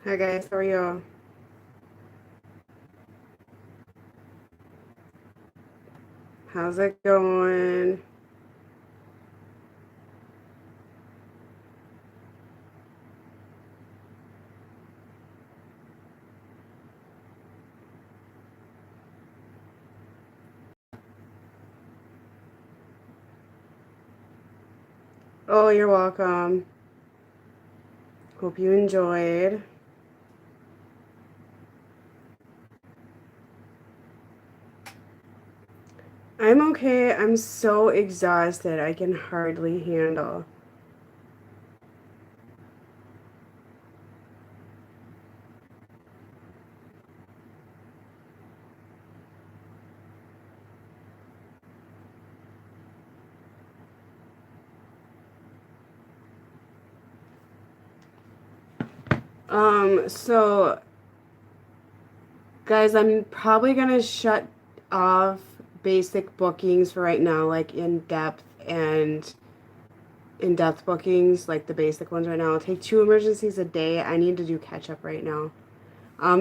Hi guys, how are you? How's it going? Oh, you're welcome. Hope you enjoyed. I'm okay. I'm so exhausted. I can hardly handle. So guys, I'm probably gonna shut off basic bookings for right now, like and in-depth bookings, like the basic ones right now. I'll take 2 emergencies a day. I need to do catch up right now.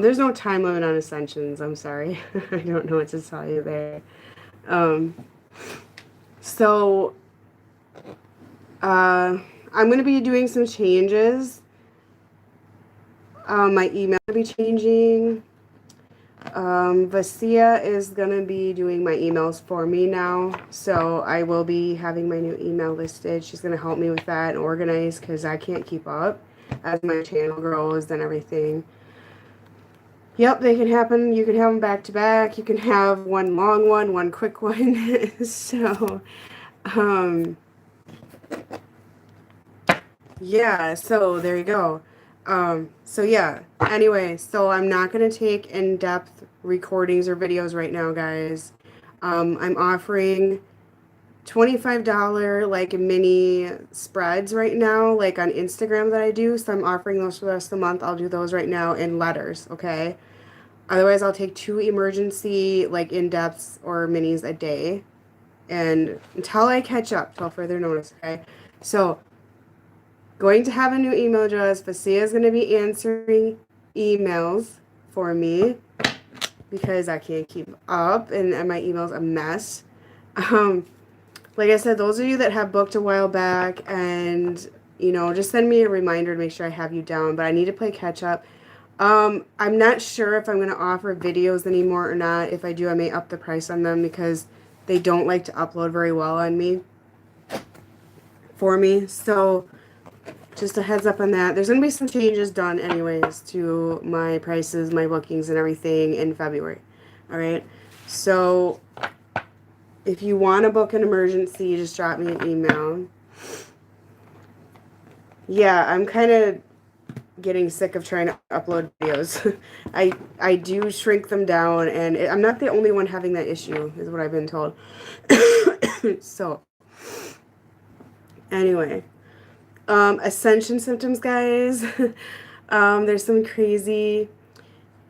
There's no time limit on Ascensions. I'm sorry. I don't know what to tell you there. Um, so I'm going to be doing some changes. My email will be changing. Vasia is going to be doing my emails for me now. So I will be having my new email listed. She's going to help me with that and organize because I can't keep up as my channel grows and everything. Yep, they can happen. You can have them back to back. You can have one long one quick one. So, um, yeah, so there you go. So yeah, anyway, so I'm not going to take in-depth recordings or videos right now, guys. I'm offering $25 like mini spreads right now, like on Instagram that I do. So I'm offering those for the rest of the month. I'll do those right now in letters, okay? Otherwise, I'll take 2 emergency, like in-depths or minis a day. And until I catch up, till further notice, okay? So going to have a new email address. Vasia is going to be answering emails for me because I can't keep up and my email's a mess. Um, like I said, those of you that have booked a while back and, just send me a reminder to make sure I have you down. But I need to play catch up. I'm not sure if I'm going to offer videos anymore or not. If I do, I may up the price on them because they don't like to upload very well on me, for me. So just a heads up on that. There's going to be some changes done anyways to my prices, my bookings, and everything in February. All right. So if you want to book an emergency, just drop me an email. Yeah, I'm kind of getting sick of trying to upload videos. I do shrink them down, and I'm not the only one having that issue, is what I've been told. So, anyway. Ascension symptoms, guys. There's some crazy.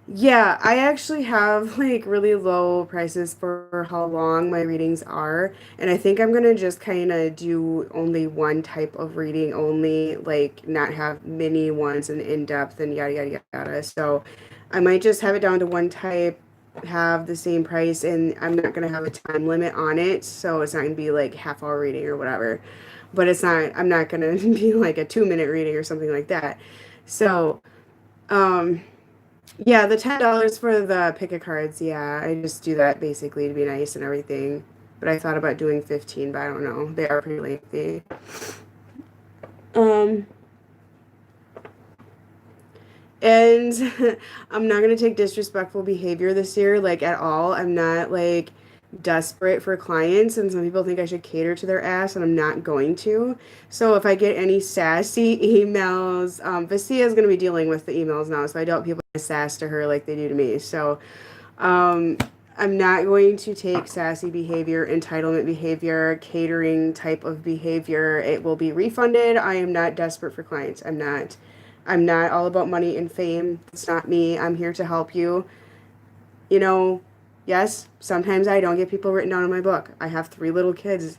Yeah, I actually have like really low prices for how long my readings are, and I think I'm gonna just kind of do only one type of reading only, like not have many ones and in depth and yada yada yada. So I might just have it down to one type, have the same price, and I'm not gonna have a time limit on it, so it's not gonna be like half-hour reading or whatever. But it's not. I'm not gonna be like a 2 minute reading or something like that. So. Um, yeah, the $10 for the pick a cards. Yeah, I just do that basically to be nice and everything. But I thought about doing 15, but I don't know. They are pretty lengthy. Um, and I'm not gonna take disrespectful behavior this year, like at all. I'm not like desperate for clients, and some people think I should cater to their ass, and I'm not going to. So if I get any sassy emails, Vasia is gonna be dealing with the emails now, so I doubt people sass to her like they do to me. So Um, I'm not going to take sassy behavior, entitlement behavior, catering type of behavior. It will be refunded. I am not desperate for clients. I'm not. I'm not all about money and fame. It's not me. I'm here to help you. You know, yes, sometimes I don't get people written down in my book. I have 3 little kids,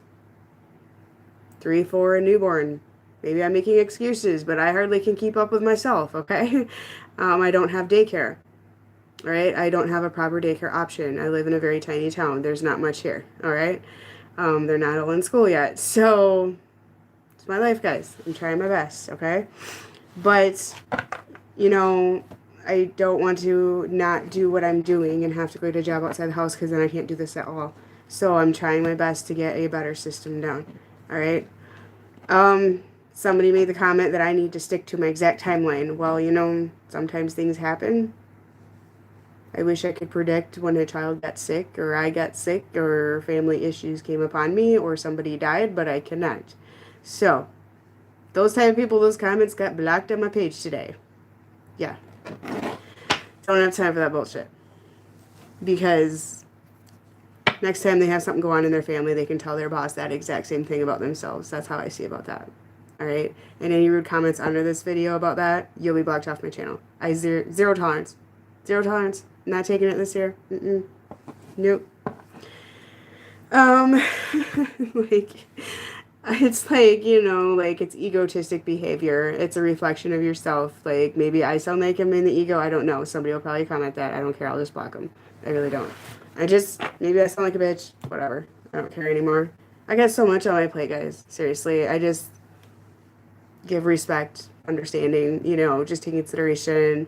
3, 4, and newborn. Maybe I'm making excuses, but I hardly can keep up with myself, okay? I don't have daycare, right? I don't have a proper daycare option. I live in a very tiny town. There's not much here, all right? They're not all in school yet. So it's my life, guys. I'm trying my best, okay? But, you know, I don't want to not do what I'm doing and have to go to a job outside the house because then I can't do this at all. So I'm trying my best to get a better system down, all right? Somebody made the comment that I need to stick to my exact timeline. Well, you know, sometimes things happen. I wish I could predict when a child got sick or I got sick or family issues came upon me or somebody died, but I cannot. So, those type of people, those comments got blocked on my page today. Yeah. Don't have time for that bullshit. Because next time they have something go on in their family, they can tell their boss that exact same thing about themselves. That's how I see about that. All right? And any rude comments under this video about that, you'll be blocked off my channel. Zero tolerance. Zero tolerance. Not taking it this year. Nope. Like, it's like, you know, like, it's egotistic behavior. It's a reflection of yourself. Like, maybe I sound like I'm in the ego. I don't know. Somebody will probably comment that. I don't care. I'll just block them. I really don't. Maybe I sound like a bitch. Whatever. I don't care anymore. I got so much on my plate, guys. Seriously. I just give respect, understanding, you know, just take consideration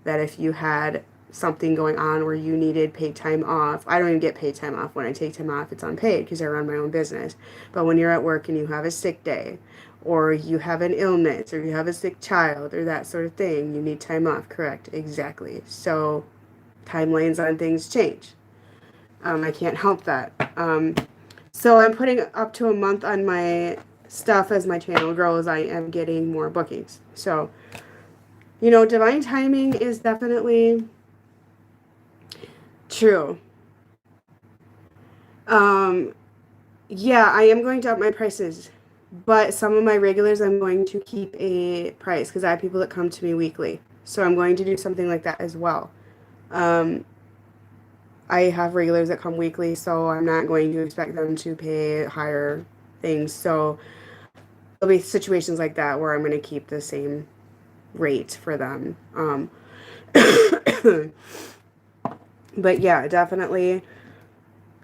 that if you had something going on where you needed paid time off. I don't even get paid time off. When I take time off, it's unpaid because I run my own business. But when you're at work and you have a sick day or you have an illness or you have a sick child or that sort of thing, you need time off. Correct. Exactly. So timelines on things change. I can't help that. So I'm putting up to a month on my stuff as my channel grows. I am getting more bookings. So, you know, divine timing is definitely true. Yeah, I am going to up my prices, but some of my regulars I'm going to keep a price because I have people that come to me weekly. So I'm going to do something like that as well. I have regulars that come weekly, so I'm not going to expect them to pay higher things. So there'll be situations like that where I'm going to keep the same rate for them. But yeah, definitely.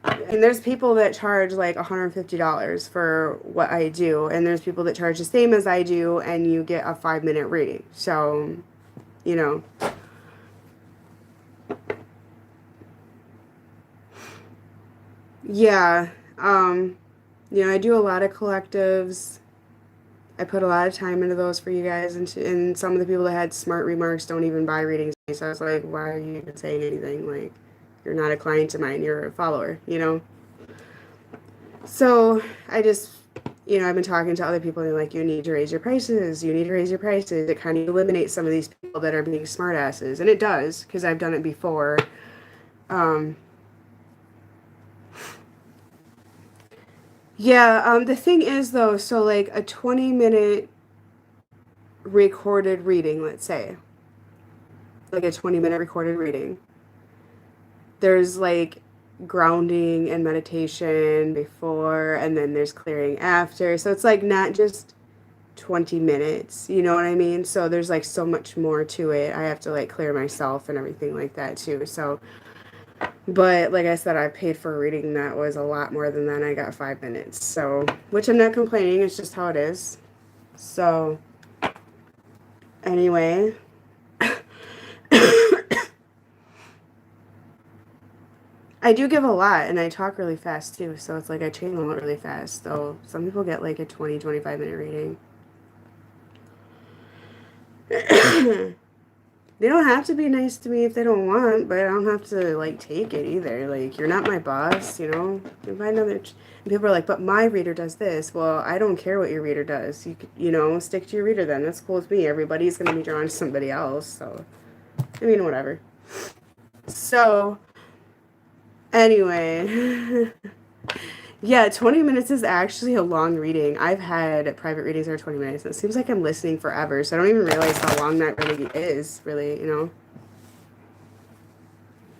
And there's people that charge like $150 for what I do, and there's people that charge the same as I do, and you get a 5-minute reading. So, you know. Yeah, you know, I do a lot of collectives. I put a lot of time into those for you guys, and some of the people that had smart remarks don't even buy readings. So I was like, why are you even saying anything? Like, you're not a client of mine, you're a follower, you know? So I just, you know, I've been talking to other people, and they're like, you need to raise your prices, you need to raise your prices. It kind of eliminates some of these people that are being smartasses, and it does, because I've done it before. Yeah, the thing is, though, so like a 20-minute recorded reading, let's say, like a 20-minute recorded reading, there's like grounding and meditation before, and then there's clearing after. So it's like not just 20 minutes, you know what I mean? So there's like so much more to it. I have to like clear myself and everything like that too. So, but like I said, I paid for a reading that was a lot more than that. I got 5 minutes. So, which I'm not complaining. It's just how it is. So, anyway. I do give a lot, and I talk really fast too, so it's like I channel it really fast. So some people get like a 20-25 minute reading. They don't have to be nice to me if they don't want, but I don't have to like take it either. Like, you're not my boss, you know? You find other and people are like, but my reader does this. Well, I don't care what your reader does. You know, stick to your reader then. That's cool with me. Everybody's going to be drawn to somebody else, so I mean, whatever. So anyway, yeah, 20 minutes is actually a long reading. I've had private readings that are 20 minutes, and it seems like I'm listening forever, so I don't even realize how long that really is, really, you know?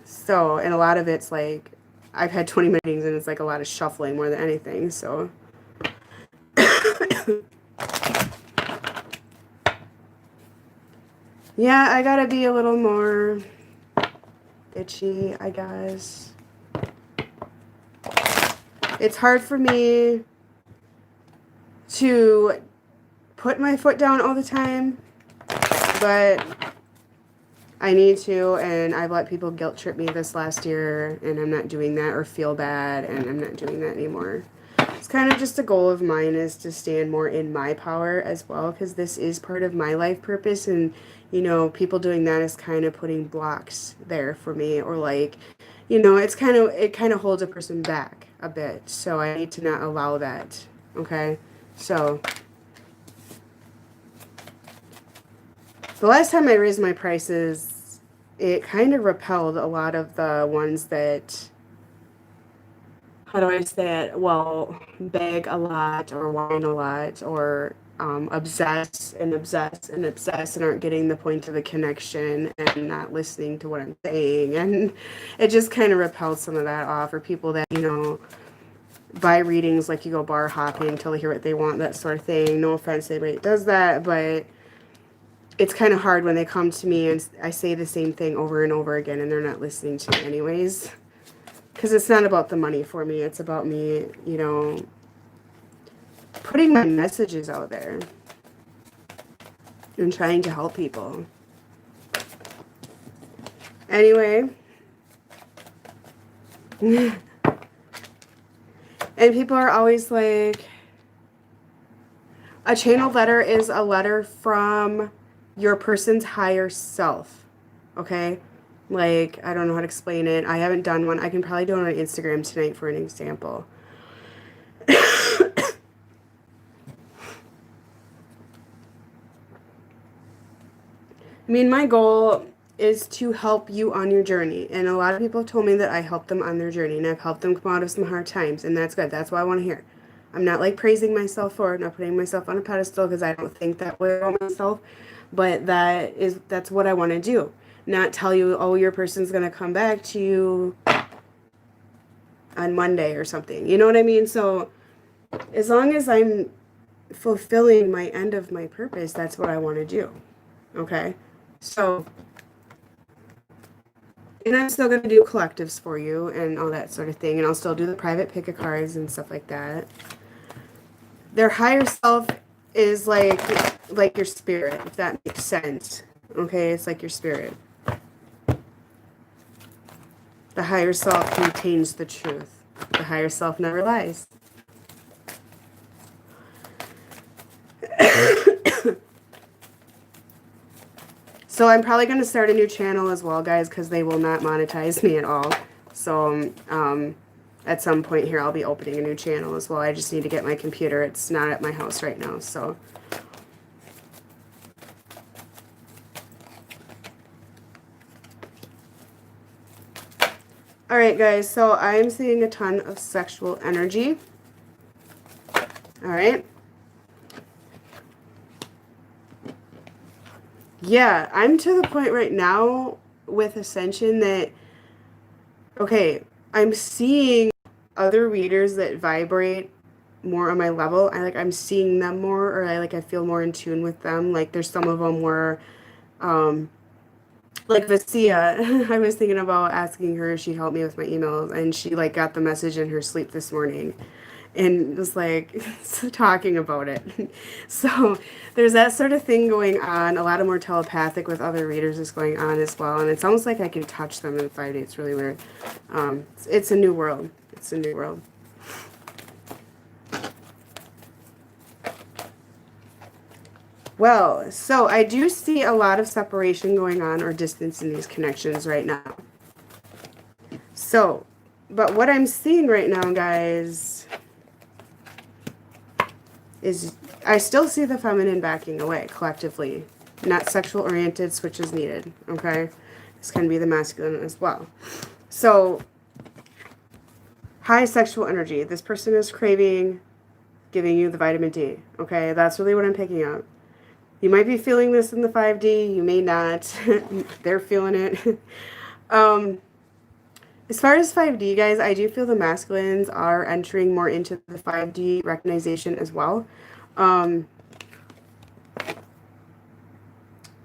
So, and a lot of it's like, I've had 20 meetings, and it's like a lot of shuffling more than anything, so. Yeah, I gotta be a little more bitchy, I guess. It's hard for me to put my foot down all the time, but I need to, and I've let people guilt trip me this last year, and I'm not doing that, or feel bad, and I'm not doing that anymore. It's kind of just a goal of mine, is to stand more in my power as well, because this is part of my life purpose, and you know, people doing that is kind of putting blocks there for me, or like, you know, it kind of holds a person back a bit, so I need to not allow that. Okay, so the last time I raised my prices, it kind of repelled a lot of the ones that, how do I say it? Well, beg a lot or whine a lot, or obsess and obsess and obsess, and aren't getting the point of the connection and not listening to what I'm saying. And it just kind of repelled some of that off. Or people that, you know, buy readings like you go bar hopping until they hear what they want, that sort of thing. No offense to anybody that does that, but it's kind of hard when they come to me and I say the same thing over and over again and they're not listening to me anyways. Because it's not about the money for me. It's about me, you know, putting my messages out there and trying to help people. Anyway. And people are always like, a channeled letter is a letter from your person's higher self. Okay? Like, I don't know how to explain it. I haven't done one. I can probably do it on Instagram tonight for an example. I mean, my goal is to help you on your journey. And a lot of people have told me that I help them on their journey. And I've helped them come out of some hard times. And that's good. That's what I want to hear. I'm not like praising myself for it, not putting myself on a pedestal, because I don't think that way about myself. But that's what I want to do. Not tell you, oh, your person's going to come back to you on Monday or something. You know what I mean? So as long as I'm fulfilling my end of my purpose, that's what I want to do. Okay? So, and I'm still going to do collectives for you and all that sort of thing. And I'll still do the private pick of cards and stuff like that. Their higher self is like your spirit, if that makes sense. Okay? It's like your spirit. The higher self contains the truth. The higher self never lies. So I'm probably going to start a new channel as well, guys, because they will not monetize me at all. So at some point here, I'll be opening a new channel as well. I just need to get my computer. It's not at my house right now, so. All right, guys, so I'm seeing a ton of sexual energy. All right. Yeah, I'm to the point right now with Ascension that, okay, I'm seeing other readers that vibrate more on my level. I'm seeing them more, or I feel more in tune with them. Like there's some of them where, like Vasia, I was thinking about asking her if she'd help me with my emails, and she like got the message in her sleep this morning. And was like talking about it. So there's that sort of thing going on. A lot of more telepathic with other readers is going on as well. And it's almost like I can touch them in 5D. It's really weird. It's a new world. It's a new world. Well, so I do see a lot of separation going on, or distance in these connections right now. So, but what I'm seeing right now, guys, is I still see the feminine backing away collectively. Not sexual oriented, switches needed. Okay? This can be the masculine as well. So, high sexual energy. This person is craving giving you the vitamin D. Okay? That's really what I'm picking up. You might be feeling this in the 5D. You may not. They're feeling it. As far as 5D, guys, I do feel the masculines are entering more into the 5D recognition as well.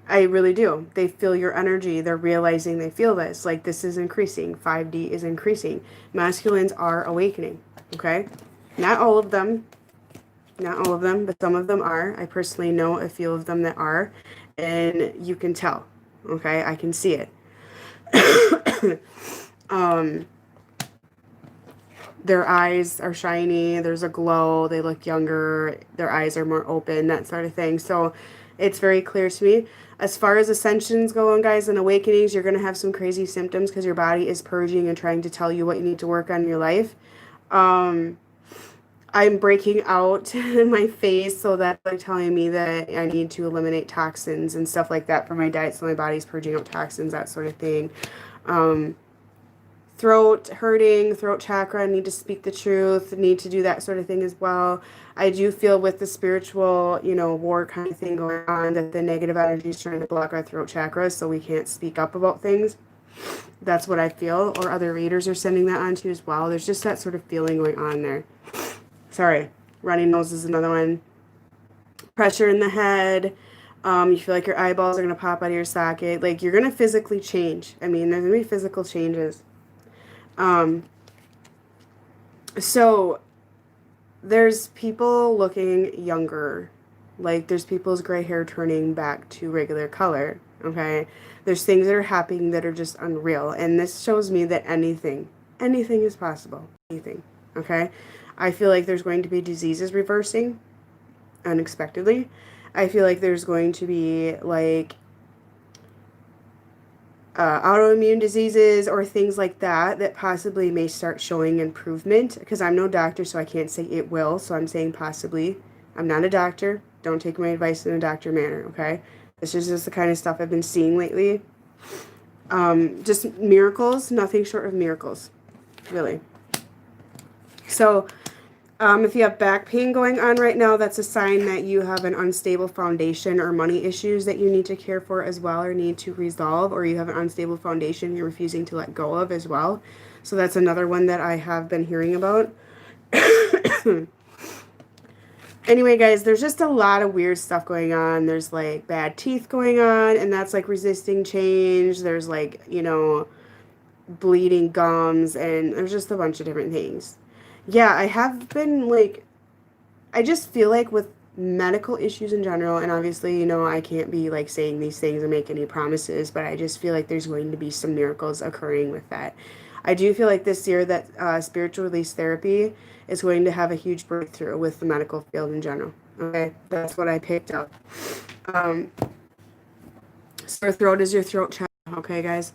I really do. They feel your energy. They're realizing they feel this. Like, this is increasing. 5D is increasing. Masculines are awakening. Okay? Not all of them. Not all of them, but some of them are. I personally know a few of them that are. And you can tell. Okay? I can see it. Their eyes are shiny. There's a glow. They look younger. Their eyes are more open, that sort of thing. So it's very clear to me. As far as ascensions go on, guys, and awakenings, you're going to have some crazy symptoms because your body is purging and trying to tell you what you need to work on in your life. I'm breaking out in my face, so that's like telling me that I need to eliminate toxins and stuff like that from my diet, so my body's purging out toxins, that sort of thing. Throat hurting, throat chakra, need to speak the truth, need to do that sort of thing as well. I do feel with the spiritual, war kind of thing going on, that the negative energy is trying to block our throat chakra so we can't speak up about things. That's what I feel, or other readers are sending that on to as well. There's just that sort of feeling going on there. Sorry, runny nose is another one. Pressure in the head. You feel like your eyeballs are going to pop out of your socket. Like, you're going to physically change. I mean, there's going to be physical changes. So there's people looking younger. Like, there's people's gray hair turning back to regular color. Okay. There's things that are happening that are just unreal. And this shows me that anything is possible. Anything. Okay. I feel like there's going to be diseases reversing unexpectedly. I feel like there's going to be like autoimmune diseases or things like that possibly may start showing improvement, because I'm no doctor, so I can't say it will, so I'm saying possibly. I'm not a doctor. Don't take my advice in a doctor manner, okay? This is just the kind of stuff I've been seeing lately. Just miracles, nothing short of miracles, really. So if you have back pain going on right now, that's a sign that you have an unstable foundation or money issues that you need to care for as well, or need to resolve, or you have an unstable foundation you're refusing to let go of as well. So that's another one that I have been hearing about. Anyway, guys, there's just a lot of weird stuff going on. There's like bad teeth going on, and that's like resisting change. There's like, bleeding gums, and there's just a bunch of different things. Yeah, I have been like, I just feel like with medical issues in general, and obviously, I can't be like saying these things and make any promises, but I just feel like there's going to be some miracles occurring with that. I do feel like this year that spiritual release therapy is going to have a huge breakthrough with the medical field in general. Okay, that's what I picked up. Sore throat is your throat chakra. Okay, guys.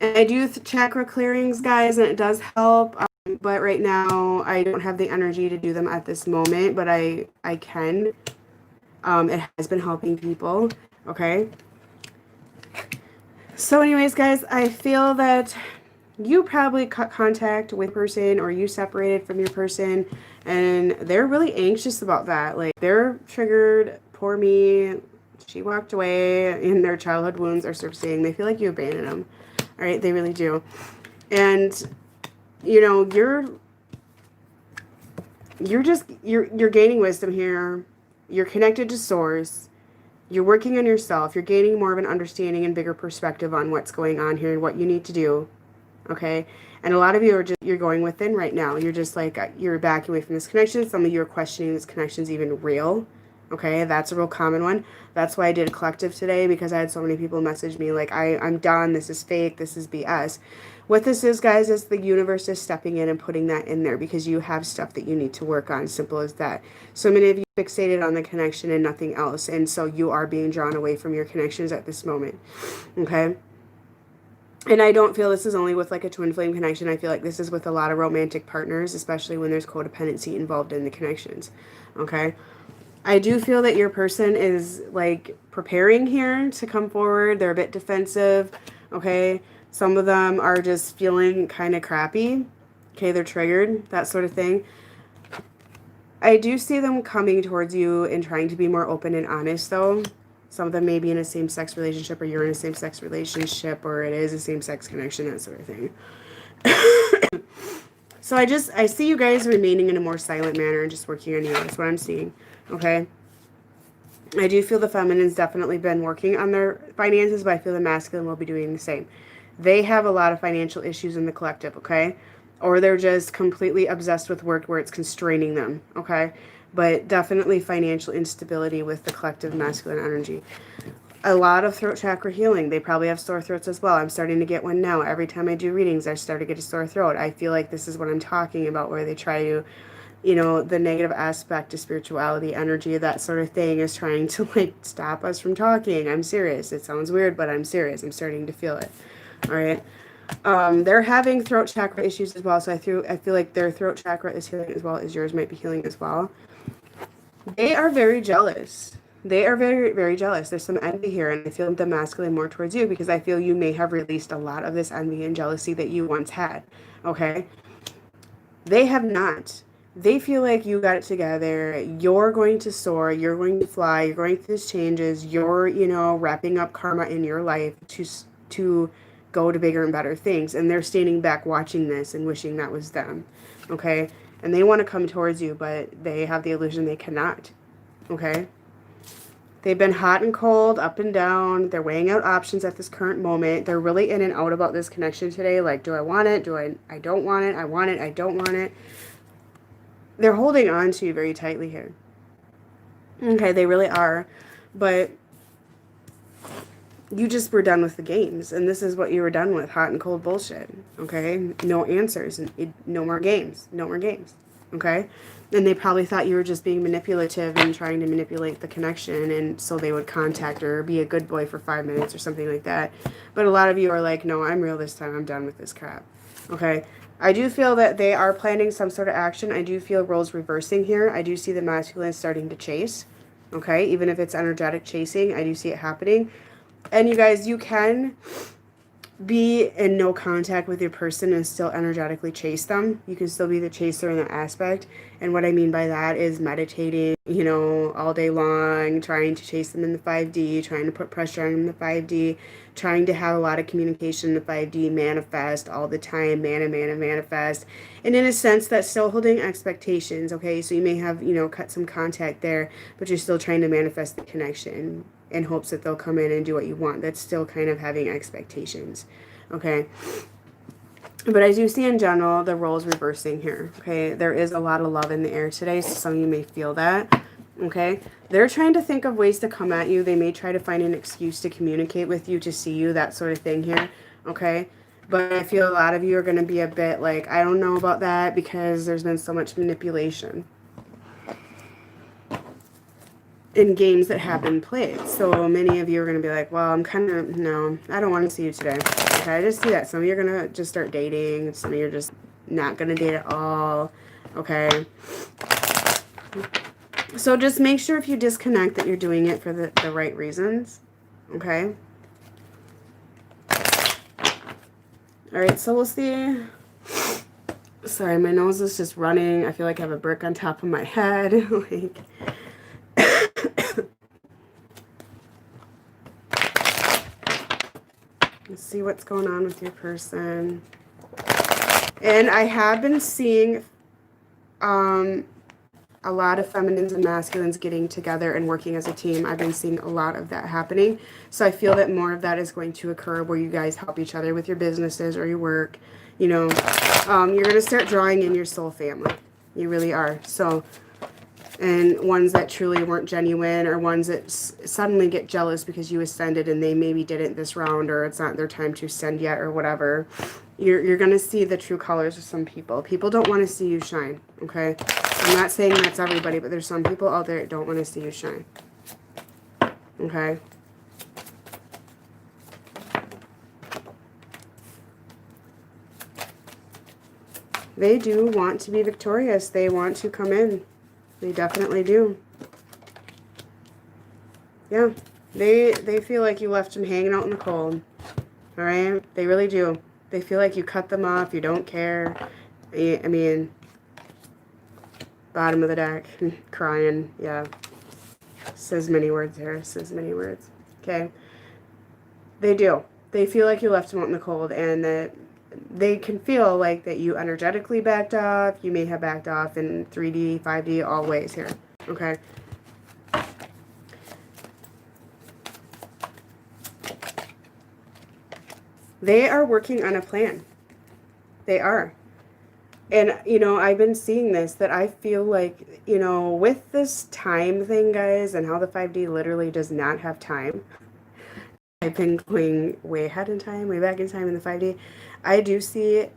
And I do chakra clearings, guys, and it does help. But right now, I don't have the energy to do them at this moment, but I can. It has been helping people. Okay. So anyways, guys, I feel that you probably cut contact with a person, or you separated from your person, and they're really anxious about that. Like, they're triggered. Poor me. She walked away, and their childhood wounds are surfacing. They feel like you abandoned them. All right, they really do. And you're gaining wisdom here. You're connected to source. You're working on yourself. You're gaining more of an understanding and bigger perspective on what's going on here and what you need to do. Okay. And a lot of you you're going within right now. You're just like, you're backing away from this connection. Some of you are questioning this connection's even real. Okay. That's a real common one. That's why I did a collective today, because I had so many people message me like, I'm done. This is fake. This is BS. What this is, guys, is the universe is stepping in and putting that in there because you have stuff that you need to work on. Simple as that. So many of you fixated on the connection and nothing else. And so you are being drawn away from your connections at this moment. Okay. And I don't feel this is only with like a twin flame connection. I feel like this is with a lot of romantic partners, especially when there's codependency involved in the connections. Okay. I do feel that your person is like preparing here to come forward. They're a bit defensive. Okay. Some of them are just feeling kind of crappy. Okay. They're triggered, that sort of thing. I do see them coming towards you and trying to be more open and honest though. Some of them may be in a same-sex relationship, or you're in a same-sex relationship, or it is a same-sex connection, that sort of thing. So I see you guys remaining in a more silent manner and just working on you. That's what I'm seeing. Okay. I do feel the feminine's definitely been working on their finances, but I feel the masculine will be doing the same. They have a lot of financial issues in the collective, okay? Or they're just completely obsessed with work where it's constraining them, okay? But definitely financial instability with the collective masculine energy. A lot of throat chakra healing. They probably have sore throats as well. I'm starting to get one now. Every time I do readings, I start to get a sore throat. I feel like this is what I'm talking about, where they try to, you know, the negative aspect of spirituality, energy, that sort of thing is trying to like stop us from talking. I'm serious. It sounds weird, but I'm serious. I'm starting to feel it. All right. They're having throat chakra issues as well. So I feel like their throat chakra is healing as well as yours might be healing as well. They are very jealous. They are very, very jealous. There's some envy here, and I feel the masculine more towards you because I feel you may have released a lot of this envy and jealousy that you once had. Okay? They have not. They feel like you got it together. You're going to soar. You're going to fly. You're going through these changes. You're, you know, wrapping up karma in your life to go to bigger and better things. And they're standing back watching this and wishing that was them. Okay? And they want to come towards you, but they have the illusion they cannot. Okay? They've been hot and cold, up and down. They're weighing out options at this current moment. They're really in and out about this connection today. Like, do I want it? I don't want it. I want it. I don't want it. They're holding on to you very tightly here. Okay, they really are. But you just were done with the games. And this is what you were done with. Hot and cold bullshit. Okay? No answers. No more games. No more games. Okay? And they probably thought you were just being manipulative and trying to manipulate the connection, and so they would contact her or be a good boy for 5 minutes or something like that. But a lot of you are like, no, I'm real this time. I'm done with this crap. Okay? I do feel that they are planning some sort of action. I do feel roles reversing here. I do see the masculine starting to chase. Okay? Even if it's energetic chasing, I do see it happening. And you guys, you can be in no contact with your person and still energetically chase them. You can still be the chaser in that aspect. And what I mean by that is meditating, you know, all day long, trying to chase them in the 5D, trying to put pressure on them in the 5D, trying to have a lot of communication in the 5D, manifest all the time, manifest. And in a sense, that's still holding expectations, okay? So you may have, you know, cut some contact there, but you're still trying to manifest the connection in hopes that they'll come in and do what you want. That's still kind of having expectations, okay? But I do see in general the roles reversing here, okay? There is a lot of love in the air today, so some of you may feel that, okay? They're trying to think of ways to come at you. They may try to find an excuse to communicate with you, to see you, that sort of thing here, okay? But I feel a lot of you are going to be a bit like, I don't know about that because there's been so much manipulation in games that have been played. So many of you are going to be like, well, I'm kind of, no, I don't want to see you today. Okay, I just see that. Some of you are going to just start dating. Some of you are just not going to date at all. Okay. So just make sure if you disconnect that you're doing it for the right reasons. Okay. All right, so we'll see. Sorry, my nose is just running. I feel like I have a brick on top of my head. Like, let's see what's going on with your person. And I have been seeing a lot of feminines and masculines getting together and working as a team. I've been seeing a lot of that happening. So I feel that more of that is going to occur where you guys help each other with your businesses or your work. You know, you're going to start drawing in your soul family. You really are. So, and ones that truly weren't genuine, or ones that suddenly get jealous because you ascended and they maybe didn't this round, or it's not their time to ascend yet, or whatever. You're going to see the true colors of some people. People don't want to see you shine, okay? I'm not saying that's everybody, but there's some people out there that don't want to see you shine, okay? They do want to be victorious. They want to come in. They definitely do. Yeah, they feel like you left them hanging out in the cold. All right? They really do. They feel like you cut them off. You don't care. I mean, bottom of the deck, crying. Yeah. Says many words here. Says many words. Okay. They do. They feel like you left them out in the cold, and that they can feel like that you energetically backed off. You may have backed off in 3D, 5D, all ways here. Okay. They are working on a plan. They are. And, you know, I've been seeing this, that I feel like, you know, with this time thing, guys, and how the 5D literally does not have time. I've been going way ahead in time, way back in time in the 5D. I do see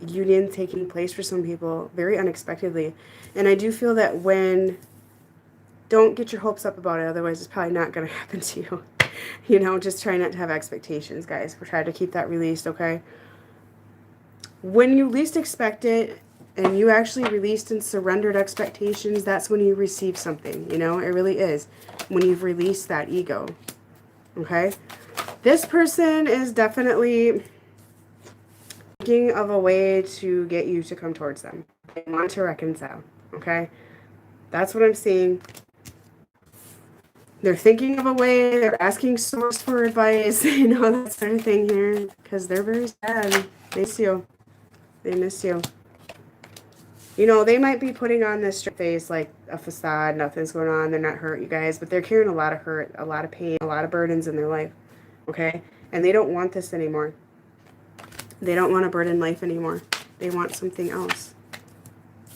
union taking place for some people very unexpectedly. And I do feel that don't get your hopes up about it, otherwise it's probably not going to happen to you. You know, just try not to have expectations, guys. We're trying to keep that released, okay? When you least expect it, and you actually released and surrendered expectations, that's when you receive something, you know? It really is. When you've released that ego, okay? This person is definitely thinking of a way to get you to come towards them. They want to reconcile, okay? That's what I'm seeing. They're thinking of a way, they're asking source for advice, you know, that sort of thing here, because they're very sad. They miss you. They miss you. You know, they might be putting on this straight face like a facade, nothing's going on, they're not hurt, you guys, but they're carrying a lot of hurt, a lot of pain, a lot of burdens in their life, okay? And they don't want this anymore. They don't want a burden life anymore. They want something else,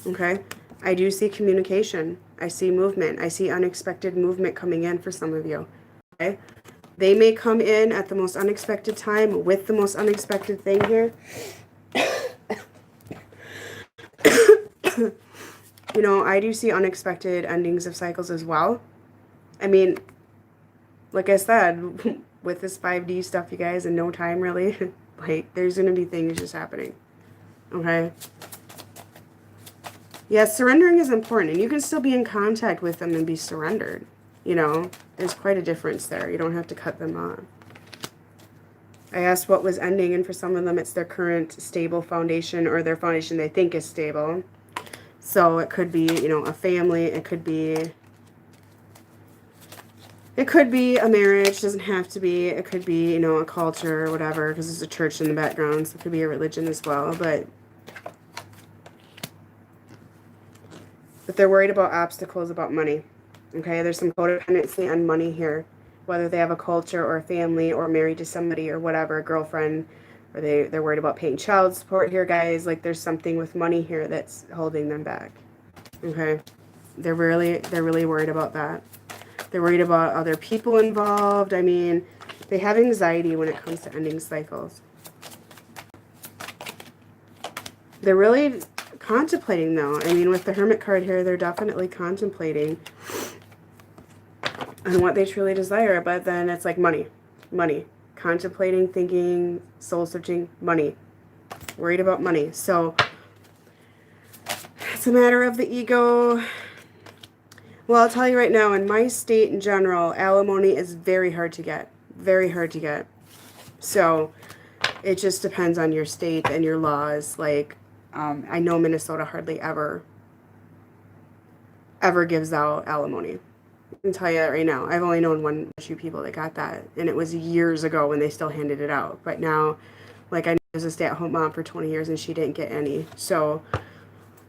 okay? I do see communication. I see movement. I see unexpected movement coming in for some of you, okay? They may come in at the most unexpected time with the most unexpected thing here. You know, I do see unexpected endings of cycles as well. I mean, like I said, with this 5D stuff, you guys, in no time really, like, there's going to be things just happening, okay? Yes, surrendering is important, and you can still be in contact with them and be surrendered. You know, there's quite a difference there. You don't have to cut them off. I asked what was ending, and for some of them, it's their current stable foundation, or their foundation they think is stable. So it could be, you know, a family. It could be a marriage. Doesn't have to be. It could be, you know, a culture or whatever, because there's a church in the background. So it could be a religion as well. But they're worried about obstacles, about money. Okay, there's some codependency on money here. Whether they have a culture or a family or married to somebody or whatever, a girlfriend, or they're worried about paying child support here, guys. Like, there's something with money here that's holding them back. Okay, they're really worried about that. They're worried about other people involved. I mean, they have anxiety when it comes to ending cycles. They're really contemplating, though. I mean, with the Hermit card here, they're definitely contemplating on what they truly desire. But then it's like money. Contemplating, thinking, soul searching, money. Worried about money. So it's a matter of the ego. Well, I'll tell you right now, in my state in general, alimony is very hard to get. Very hard to get. So it just depends on your state and your laws. Like, I know Minnesota hardly ever gives out alimony. I can tell you that right now. I've only known one or two people that got that, and it was years ago when they still handed it out. But now, like, I was a stay-at-home mom for 20 years, and she didn't get any. So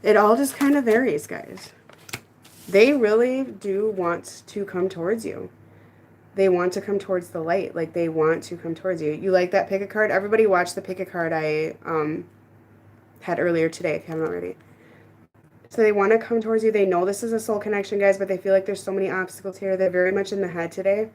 it all just kind of varies, guys. They really do want to come towards you. They want to come towards the light. Like, they want to come towards you. You like that pick a card? Everybody watch the pick a card I had earlier today, if you haven't already. So they want to come towards you. They know this is a soul connection, guys, but they feel like there's so many obstacles here. They're very much in the head today.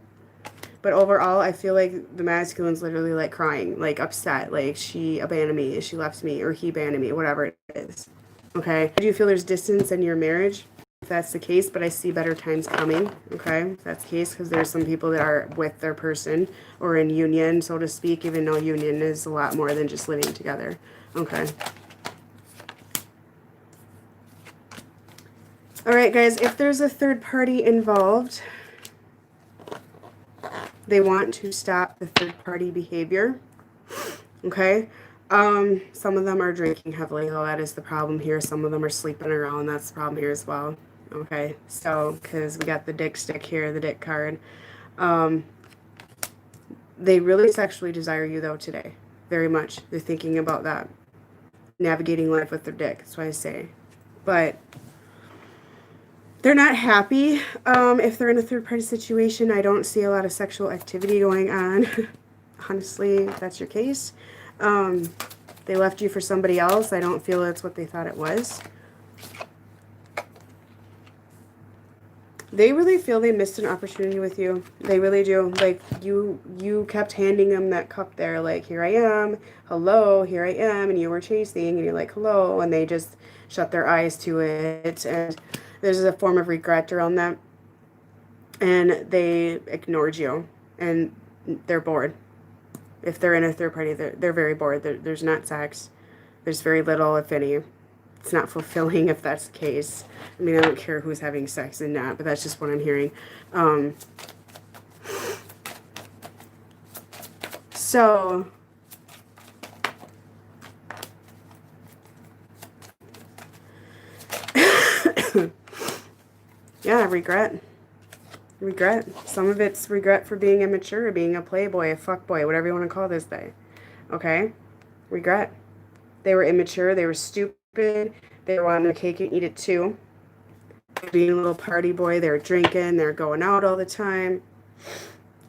But overall, I feel like the masculine's literally, like, crying, like, upset. Like, she abandoned me, she left me, or he abandoned me, whatever it is. Okay? Do you feel there's distance in your marriage? If that's the case, but I see better times coming. Okay? If that's the case, because there's some people that are with their person or in union, so to speak, even though union is a lot more than just living together. Okay? All right, guys, if there's a third party involved, they want to stop the third party behavior. Okay? Some of them are drinking heavily, though. That is the problem here. Some of them are sleeping around. That's the problem here as well. Okay? So, because we got the dick stick here, the dick card. They really sexually desire you, though, today. Very much. They're thinking about that. Navigating life with their dick. That's what I say. But they're not happy if they're in a third-party situation. I don't see a lot of sexual activity going on. honestly, if that's your case. They left you for somebody else. I don't feel it's what they thought it was. They really feel they missed an opportunity with you. They really do. Like, you kept handing them that cup there, like, here I am, hello, here I am, and you were chasing, and you're like, hello, and they just shut their eyes to it, and there's a form of regret around that, and they ignored you, and they're bored. If they're in a third party, they're very bored. There's not sex. There's very little, if any. It's not fulfilling if that's the case. I mean, I don't care who's having sex and not, but that's just what I'm hearing. So, yeah, regret. Regret. Some of it's regret for being immature, being a playboy, a fuckboy, whatever you want to call this thing. Okay? Regret. They were immature. They were stupid. They were wanting their cake and eat it too. Being a little party boy. They were drinking. They were going out all the time.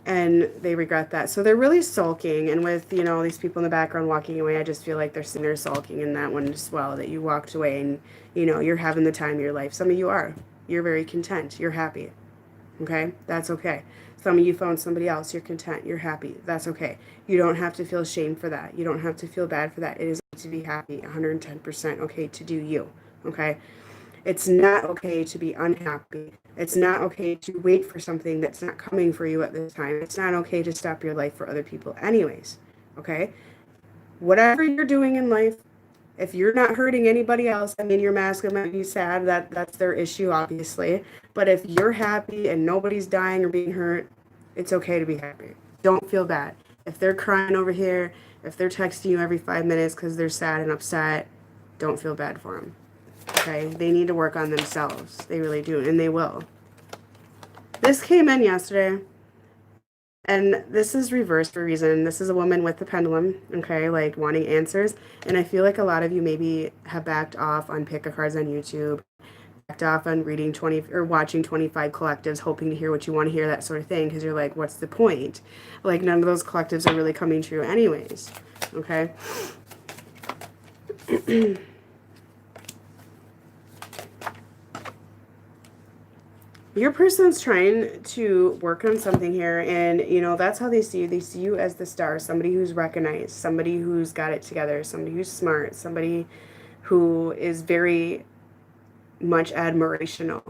And they regret that. So they're really sulking. And with, you know, these people in the background walking away, I just feel like they're sitting there sulking in that one as well. That you walked away and, you know, you're having the time of your life. Some of you are. You're very content. You're happy. Okay? That's okay. Some of you found somebody else. You're content. You're happy. That's okay. You don't have to feel shame for that. You don't have to feel bad for that. It is okay to be happy. 110% okay to do you. Okay? It's not okay to be unhappy. It's not okay to wait for something that's not coming for you at this time. It's not okay to stop your life for other people anyways. Okay? Whatever you're doing in life, if you're not hurting anybody else, I mean, your masculine might be sad. That's their issue, obviously. But if you're happy and nobody's dying or being hurt, it's okay to be happy. Don't feel bad. If they're crying over here, if they're texting you every 5 minutes because they're sad and upset, don't feel bad for them. Okay? They need to work on themselves. They really do, and they will. This came in yesterday. And this is reversed for a reason. This is a woman with the pendulum, okay, like wanting answers. And I feel like a lot of you maybe have backed off on pick-a-cards on YouTube, backed off on reading 20 or watching 25 collectives, hoping to hear what you want to hear, that sort of thing, because you're like, what's the point? Like, none of those collectives are really coming true anyways, okay? Your person's trying to work on something here, and, you know, that's how they see you. They see you as the star, somebody who's recognized, somebody who's got it together, somebody who's smart, somebody who is very much admirational.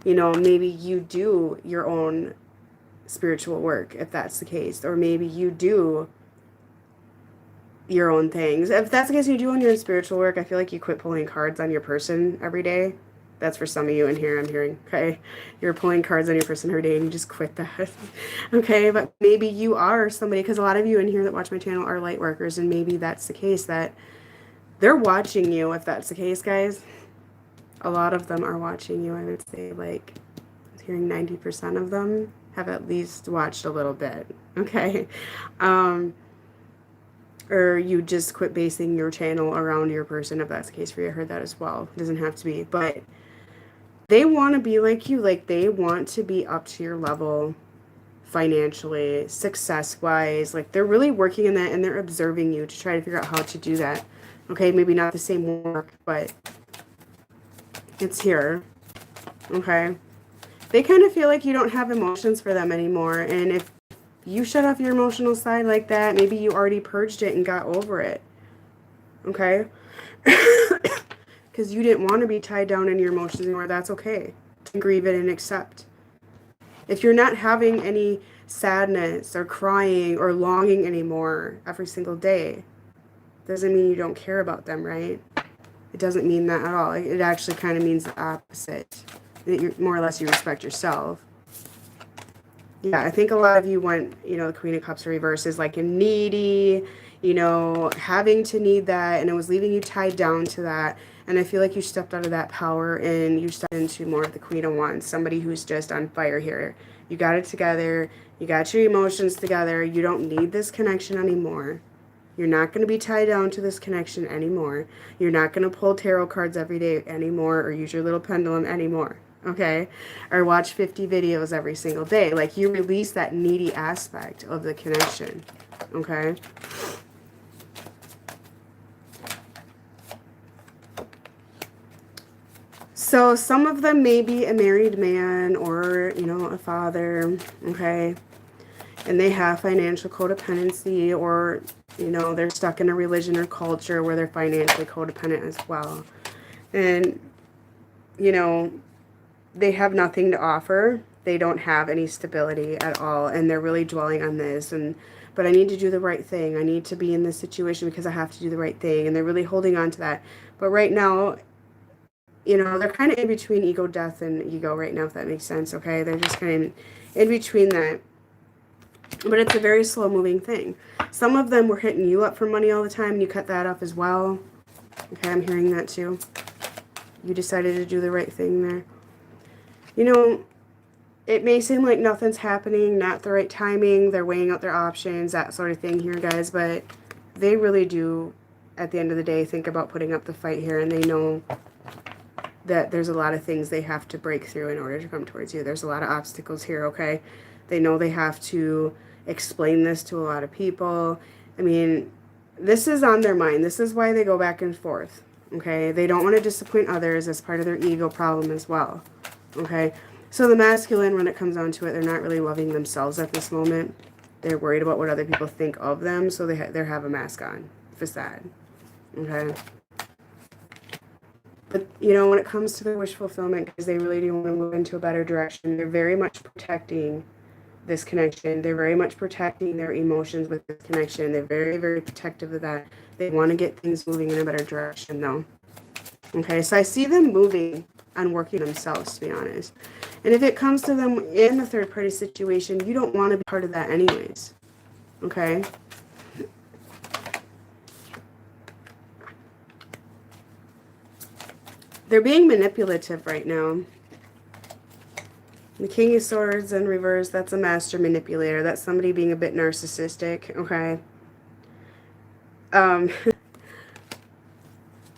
You know, maybe you do your own spiritual work, if that's the case, or maybe you do your own things. If that's the case, you do on your spiritual work, I feel like you quit pulling cards on your person every day. That's for some of you in here, I'm hearing, okay? You're pulling cards on your person every day and you just quit that, okay? But maybe you are somebody, because a lot of you in here that watch my channel are light workers, and maybe that's the case, that they're watching you, if that's the case, guys. A lot of them are watching you, I would say, like, I was hearing 90% of them have at least watched a little bit, okay? Or you just quit basing your channel around your person, if that's the case for you. I heard that as well. It doesn't have to be, but they want to be like you. Like, they want to be up to your level financially, success-wise. Like, they're really working in that, and they're observing you to try to figure out how to do that. Okay, maybe not the same work, but it's here. Okay? They kind of feel like you don't have emotions for them anymore, and if you shut off your emotional side like that, maybe you already purged it and got over it. Okay? Because you didn't want to be tied down in your emotions anymore. That's okay. To grieve it and accept. If you're not having any sadness or crying or longing anymore every single day, doesn't mean you don't care about them, right? It doesn't mean that at all. It actually kind of means the opposite. That you're, more or less, you respect yourself. Yeah, I think a lot of you want, you know, the Queen of Cups reverse is like a needy, you know, having to need that, and it was leaving you tied down to that. And I feel like you stepped out of that power and you stepped into more of the Queen of Wands, somebody who's just on fire here. You got it together. You got your emotions together. You don't need this connection anymore. You're not going to be tied down to this connection anymore. You're not going to pull tarot cards every day anymore, or use your little pendulum anymore. Okay? Or watch 50 videos every single day. Like, you release that needy aspect of the connection. okay? So some of them may be a married man or, you know, a father, okay? And they have financial codependency, or, you know, they're stuck in a religion or culture where they're financially codependent as well. And, you know, they have nothing to offer. They don't have any stability at all. And they're really dwelling on this. But I need to do the right thing. I need to be in this situation because I have to do the right thing. And they're really holding on to that. But right now, you know, they're kind of in between ego death and ego right now, if that makes sense, okay? They're just kind of in between that. But it's a very slow moving thing. Some of them were hitting you up for money all the time, and you cut that off as well. Okay, I'm hearing that too. You decided to do the right thing there. You know, it may seem like nothing's happening, not the right timing, they're weighing out their options, that sort of thing here, guys, but they really do, at the end of the day, think about putting up the fight here, and they know that there's a lot of things they have to break through in order to come towards you. There's a lot of obstacles here, okay? They know they have to explain this to a lot of people. I mean, this is on their mind. This is why they go back and forth, okay? They don't want to disappoint others as part of their ego problem as well, okay? So the masculine, when it comes down to it, they're not really loving themselves at this moment. They're worried about what other people think of them, so they have a mask on, facade, okay? But, you know, when it comes to the wish fulfillment, because they really do want to move into a better direction, they're very much protecting this connection. They're very much protecting their emotions with this connection. They're very, very protective of that. They want to get things moving in a better direction, though. Okay, so I see them moving on working themselves, to be honest. And if it comes to them in a third-party situation, you don't want to be part of that anyways. Okay? They're being manipulative right now. The King of Swords in reverse, that's a master manipulator. That's somebody being a bit narcissistic, okay?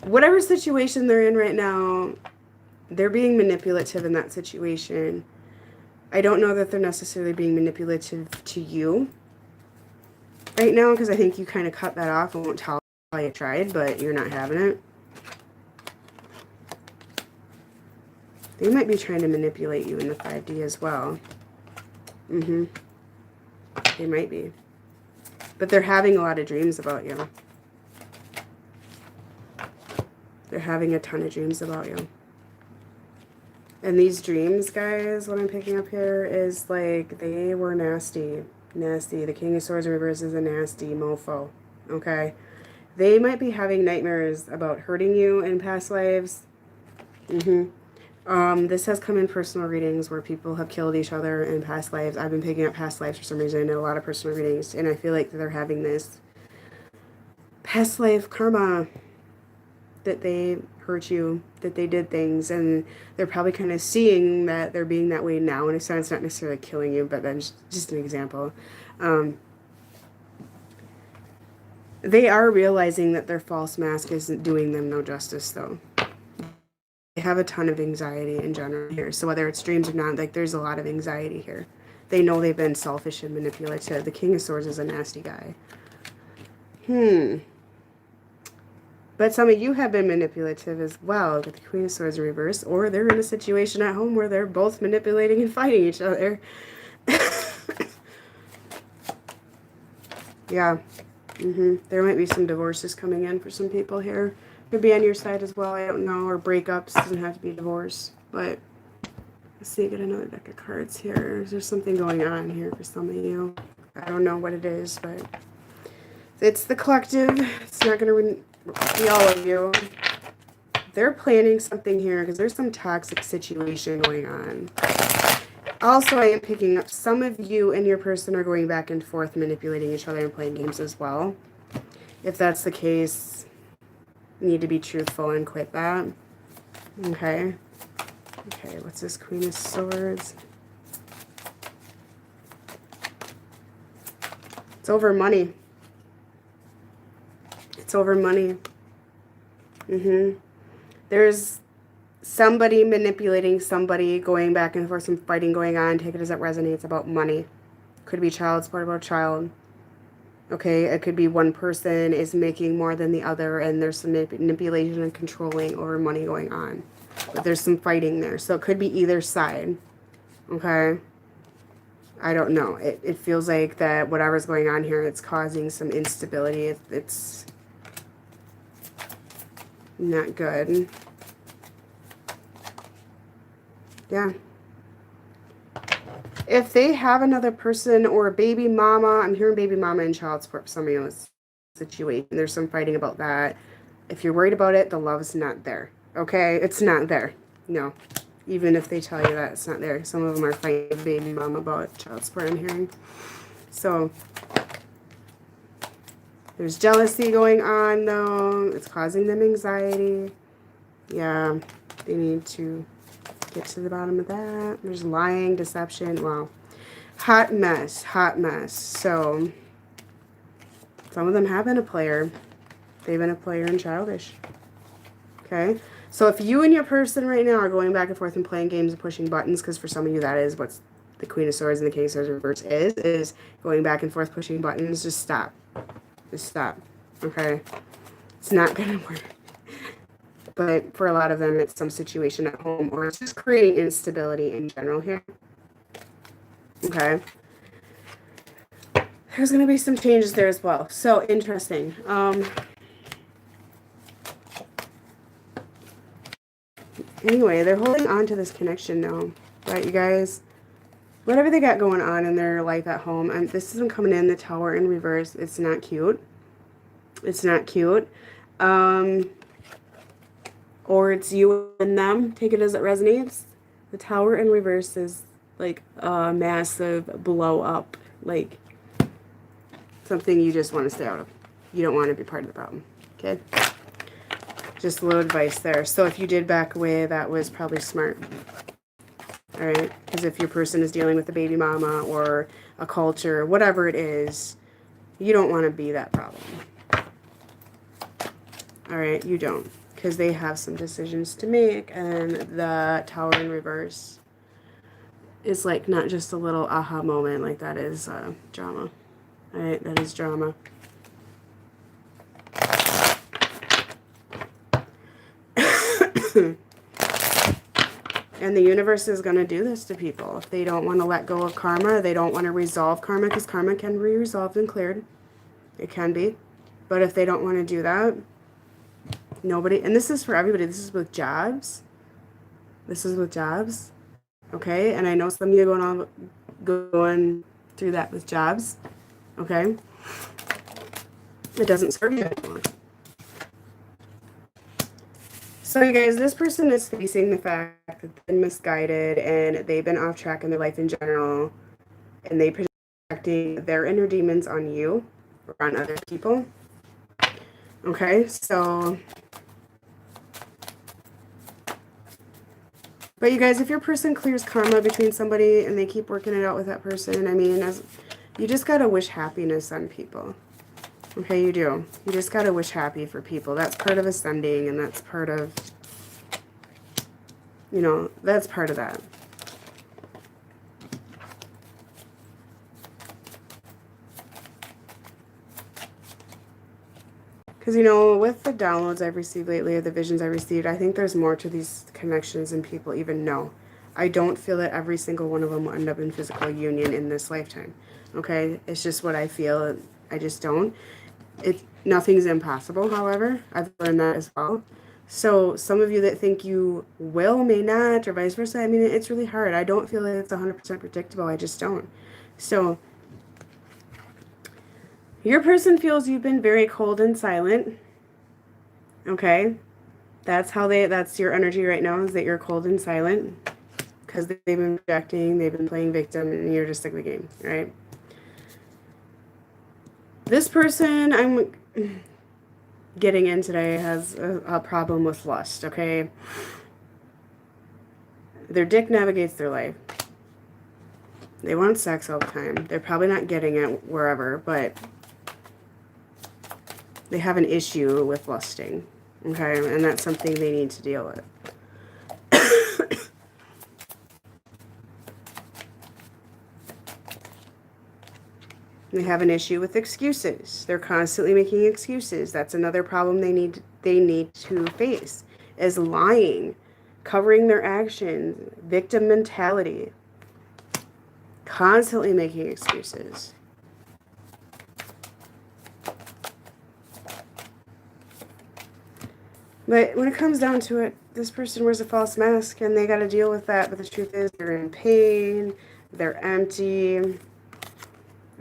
Whatever situation they're in right now, they're being manipulative in that situation. I don't know that they're necessarily being manipulative to you right now, because I think you kind of cut that off and won't tell how you tried, but you're not having it. They might be trying to manipulate you in the 5D as well. They might be. But they're having a lot of dreams about you. They're having a ton of dreams about you. And these dreams, guys, what I'm picking up here is like they were nasty. Nasty. The King of Swords reverse is a nasty mofo. Okay? They might be having nightmares about hurting you in past lives. This has come in personal readings where people have killed each other in past lives. I've been picking up past lives for some reason in a lot of personal readings, and I feel like they're having this past life karma that they hurt you, that they did things, and they're probably kind of seeing that they're being that way now. And it's not necessarily killing you, but that's just an example. They are realizing that their false mask isn't doing them no justice, though. They have a ton of anxiety in general here. So whether it's dreams or not, like there's a lot of anxiety here. They know they've been selfish and manipulative. The King of Swords is a nasty guy. But some of you have been manipulative as well with the Queen of Swords reverse, or they're in a situation at home where they're both manipulating and fighting each other. Yeah. There might be some divorces coming in for some people here. Could be on your side as well, I don't know, or breakups, doesn't have to be divorce, but let's see, get another deck of cards here. There's something going on here for some of you. I don't know what it is, but it's the collective. It's not going to be all of you. They're planning something here because there's some toxic situation going on. Also, I am picking up some of you and your person are going back and forth manipulating each other and playing games as well. If that's the case, need to be truthful and quit that. Okay. Okay, what's this Queen of Swords? It's over money. It's over money. There's somebody manipulating somebody, going back and forth, some fighting going on. Take it as it resonates about money. Could be child support about a child. Okay, it could be one person is making more than the other and there's some manipulation and controlling over money going on. But there's some fighting there. So it could be either side. Okay? I don't know. It feels like that whatever's going on here, it's causing some instability. It's not good. Yeah. If they have another person or a baby mama, I'm hearing baby mama and child support for some of you in this situation. There's some fighting about that. If you're worried about it, the love's not there. Okay? It's not there. No. Even if they tell you that it's not there. Some of them are fighting baby mama about child support, I'm hearing. So, there's jealousy going on, though. It's causing them anxiety. Yeah. They need to get to the bottom of that. There's lying, deception. Wow. Hot mess. Hot mess. So, some of them have been a player. They've been a player and childish. Okay? So if you and your person right now are going back and forth and playing games and pushing buttons, because for some of you that is what the Queen of Swords and the King of Swords reverse is going back and forth pushing buttons, just stop. Just stop. Okay? It's not going to work. But for a lot of them, it's some situation at home, or it's just creating instability in general here. Okay? There's going to be some changes there as well. So, interesting. Anyway, they're holding on to this connection now. Right, you guys? Whatever they got going on in their life at home, this isn't coming in the Tower in reverse. It's not cute. It's not cute. Or it's you and them. Take it as it resonates. The Tower in reverse is like a massive blow up. Like something you just want to stay out of. You don't want to be part of the problem. Okay? Just a little advice there. So if you did back away, that was probably smart. All right? Because if your person is dealing with a baby mama or a culture, whatever it is, you don't want to be that problem. All right? You don't. Because they have some decisions to make, and the Tower in reverse is like not just a little aha moment. Like that is drama. All right? That is drama. And the universe is going to do this to people. If they don't want to let go of karma, they don't want to resolve karma, because karma can be resolved and cleared. It can be. But if they don't want to do that, nobody, and this is for everybody, this is with jobs. This is with jobs. Okay? And I know some of you are going through that with jobs. Okay? It doesn't serve you anymore. So you guys, this person is facing the fact that they've been misguided and they've been off track in their life in general, and they projecting their inner demons on you or on other people. Okay, so, but you guys, if your person clears karma between somebody and they keep working it out with that person, I mean, you just gotta wish happiness on people. Okay, you do. You just gotta wish happy for people. That's part of ascending, and that's part of, you know, that's part of that. Because, you know, with the downloads I've received lately, or the visions I've received, I think there's more to these connections than people even know. I don't feel that every single one of them will end up in physical union in this lifetime. Okay? It's just what I feel. I just don't. Nothing's impossible, however. I've learned that as well. So some of you that think you will, may not, or vice versa, I mean, it's really hard. I don't feel that it's 100% predictable. I just don't. So your person feels you've been very cold and silent. Okay? That's your energy right now, is that you're cold and silent. Because they've been projecting, they've been playing victim, and you're just sick of the game, right? This person I'm getting in today has a problem with lust, okay? Their dick navigates their life. They want sex all the time. They're probably not getting it wherever, but they have an issue with lusting, okay? And that's something they need to deal with. They have an issue with excuses. They're constantly making excuses. That's another problem they need to face, is lying, covering their actions, victim mentality, constantly making excuses. But when it comes down to it, this person wears a false mask and they got to deal with that. But the truth is, they're in pain, they're empty,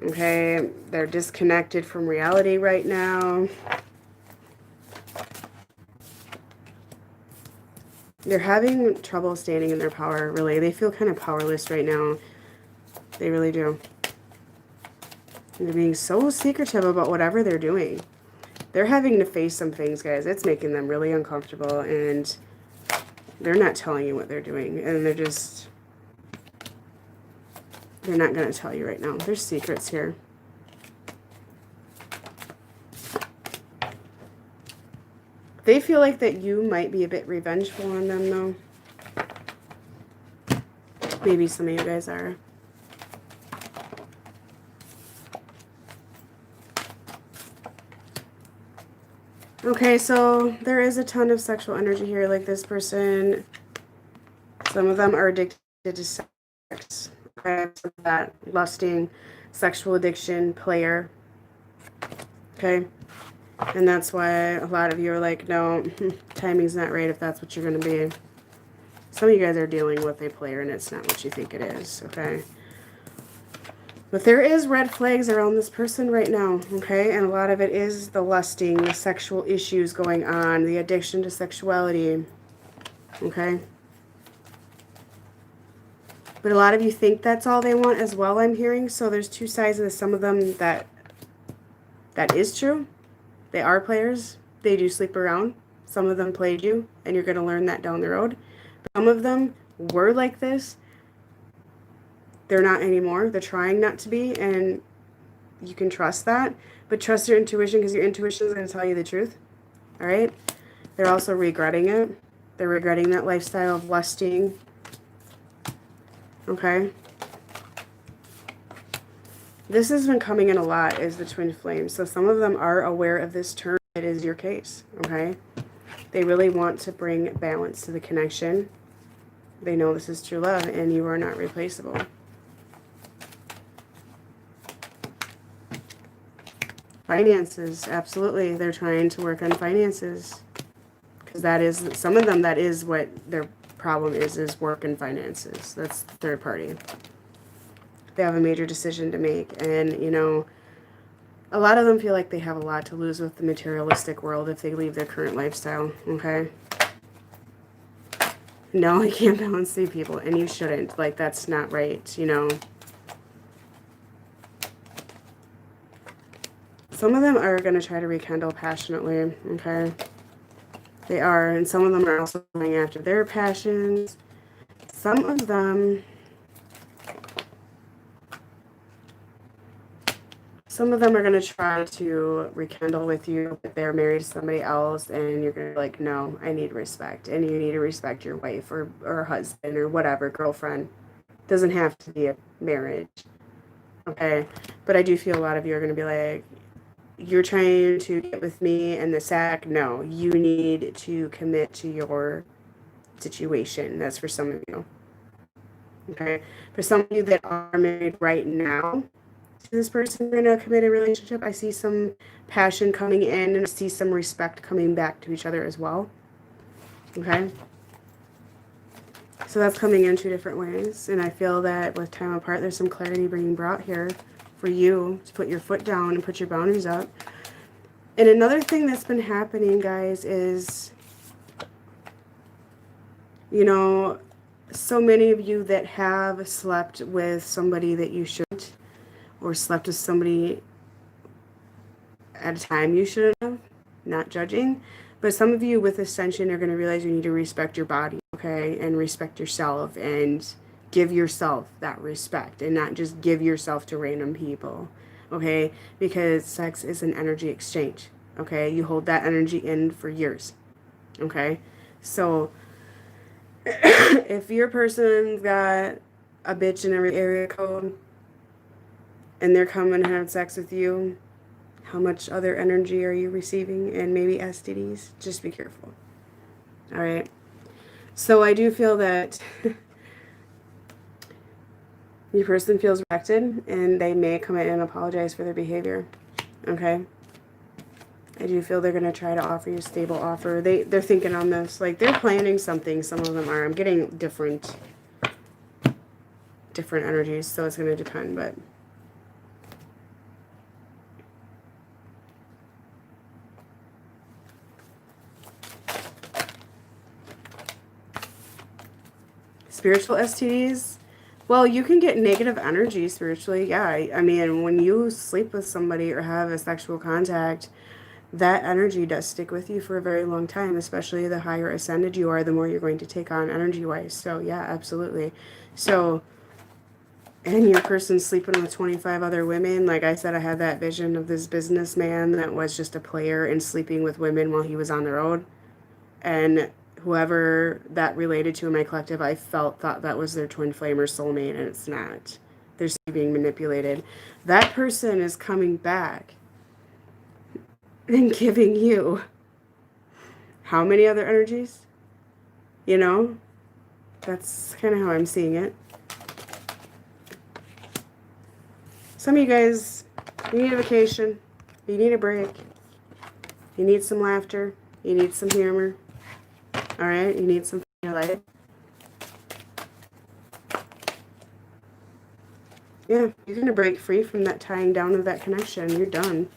okay? They're disconnected from reality right now. They're having trouble standing in their power, really. They feel kind of powerless right now. They really do. They're being so secretive about whatever they're doing. They're having to face some things, guys. It's making them really uncomfortable, and they're not telling you what they're doing. And they're not going to tell you right now. There's secrets here. They feel like that you might be a bit revengeful on them, though. Maybe some of you guys are. Okay, so there is a ton of sexual energy here. Like this person, some of them are addicted to sex. Okay, so that lusting, sexual addiction, player. Okay, and that's why a lot of you are like, no, timing's not right if that's what you're going to be. Some of you guys are dealing with a player and it's not what you think it is, okay? But there is red flags around this person right now, okay? And a lot of it is the lusting, the sexual issues going on, the addiction to sexuality, okay? But a lot of you think that's all they want as well, I'm hearing. So there's two sides of this. Some of them that is true. They are players. They do sleep around. Some of them played you, and you're going to learn that down the road. Some of them were like this. They're not anymore. They're trying not to be, and you can trust that. But trust your intuition, because your intuition is going to tell you the truth. All right? They're also regretting it. They're regretting that lifestyle of lusting. Okay? This has been coming in a lot, is the twin flames. So some of them are aware of this term. It is your case. Okay? They really want to bring balance to the connection. They know this is true love, and you are not replaceable. Finances, absolutely. They're trying to work on finances. Because that is, some of them, that is what their problem is work and finances. That's third party. They have a major decision to make. And, you know, a lot of them feel like they have a lot to lose with the materialistic world if they leave their current lifestyle, okay? No, you can't balance three people, and you shouldn't. Like, that's not right, you know? Some of them are going to try to rekindle passionately, okay? They are, and some of them are also going after their passions. Some of them are going to try to rekindle with you, but they're married to somebody else, and you're going to be like, no, I need respect, and you need to respect your wife or husband or whatever, girlfriend. Doesn't have to be a marriage, okay? But I do feel a lot of you are going to be like, you're trying to get with me in the sack. No, you need to commit to your situation. That's for some of you. Okay? For some of you that are married right now to this person in a committed relationship, I see some passion coming in, and I see some respect coming back to each other as well. Okay? So that's coming in two different ways. And I feel that with time apart, there's some clarity being brought here for you to put your foot down and put your boundaries up. And another thing that's been happening, guys, is, you know, so many of you that have slept with somebody that you shouldn't, or slept with somebody at a time you shouldn't have, not judging, but some of you with Ascension are going to realize you need to respect your body, okay, and respect yourself, and give yourself that respect, and not just give yourself to random people, okay? Because sex is an energy exchange, okay? You hold that energy in for years, okay? So if your person's got a bitch in every area code, and they're coming to have sex with you, how much other energy are you receiving? And maybe STDs. Just be careful. All right. So I do feel that your person feels rejected, and they may come in and apologize for their behavior. Okay. I do feel they're going to try to offer you a stable offer. They're thinking on this. Like, they're planning something. Some of them are. I'm getting different energies, so it's going to depend, but spiritual STDs. Well, you can get negative energy spiritually. Yeah, I mean, when you sleep with somebody or have a sexual contact, that energy does stick with you for a very long time, especially the higher ascended you are, the more you're going to take on energy-wise. So, yeah, absolutely. So, and your person's sleeping with 25 other women. Like I said, I had that vision of this businessman that was just a player and sleeping with women while he was on the road. And whoever that related to in my collective, I thought that was their twin flame or soulmate, and it's not. They're being manipulated. That person is coming back and giving you how many other energies? You know? That's kind of how I'm seeing it. Some of you guys, you need a vacation. You need a break. You need some laughter. You need some humor. All right? You need some in your life. Yeah, you're going to break free from that tying down of that connection. You're done.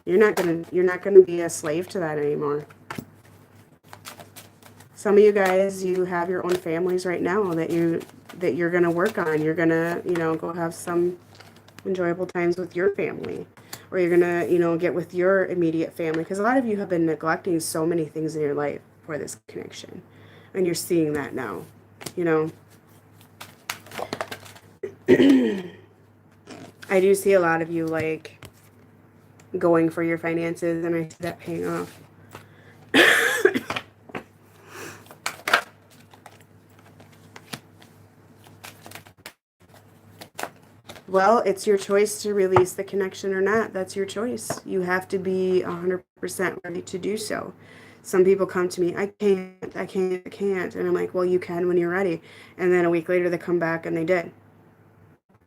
You're not gonna be a slave to that anymore. Some of you guys, you have your own families right now that you're gonna work on. You're gonna, go have some enjoyable times with your family, or you're gonna, get with your immediate family, because a lot of you have been neglecting so many things in your life for this connection, and you're seeing that now. I do see a lot of you like going for your finances, and I see that paying off. Well, it's your choice to release the connection or not. That's your choice. You have to be 100% ready to do so. Some people come to me, I can't. And I'm like, well, you can when you're ready. And then a week later they come back and they did.